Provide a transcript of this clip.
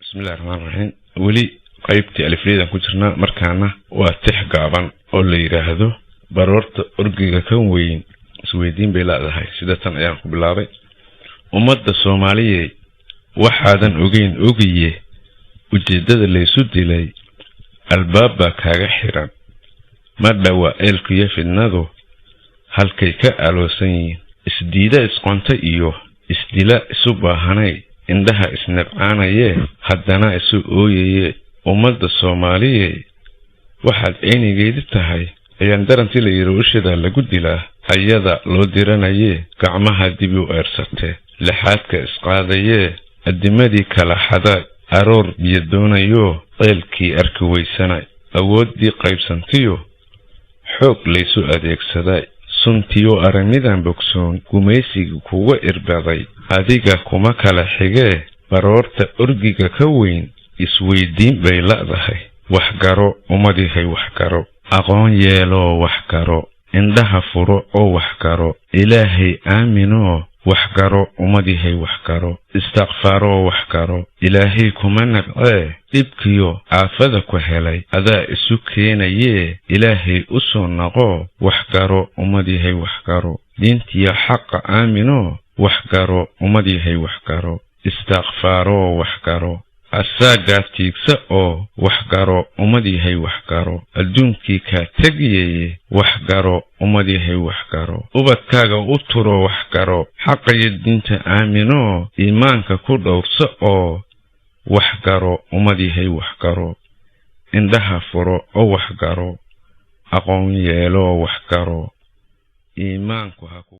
بسم الله الرحمن الرحيم ولي قيبتي ألفريدا كجرنا مركانا واتح قابا أولي يراهدو برورت أرقيقا كوين سويدين بلا ذهي سيدة أيامكم بالله ومدى الصومالية وحادا أغين وجدد اللي يسود لي البابا كاغحرا مدى وإلقيا في النذو هل كيكا ألوسين اسديدا اسقنت إيوه اسدلا سباهاني عندها اسنبعانيه haddana isu ooyay ummadda Soomaaliyeed waxaad eenigeed tahay ayaan darantii la yirooshada lagu dilaa ayada loo diranayay gacmaha dib u eersatay laxaadka isqaadayay adimadii kala xaday aroor biyo doonayo qeylkii arki weysanay awoodii qaybsantiyo xoog laysu adeegsaday suntiyo aramidan bogsoon gumaysiga kuwa irbaday adiga kuma kala xigee baroorta urgiga ka weyn isweydiin bay laadahay wax garo umadihay wax garo aqoon yeelo wax garo indhaha furo oo wax garo ilaahay aamino wax garo umadihay wax garo istighfaaro wax garo ilaahay kuma nabcee dibkiyo aafada ku helay adaa isu keenaye ilaahay u soo naqo wax garo umadihay wax garo diintiya xaq aamino wax garo umadihay wax garo istighfaaro wax garo asagaatiigsa oo wax garo umadihay wax garo adduunkii ka tagiyay wax garo umadihay wax garo ubadkaaga u turo wax garo xaqay diinta aamino iimaanka ku dhowrso oo wax garo umadihay wax garo indhaha furo oo wax garo aqoon yeelo wax garo iimaanku ha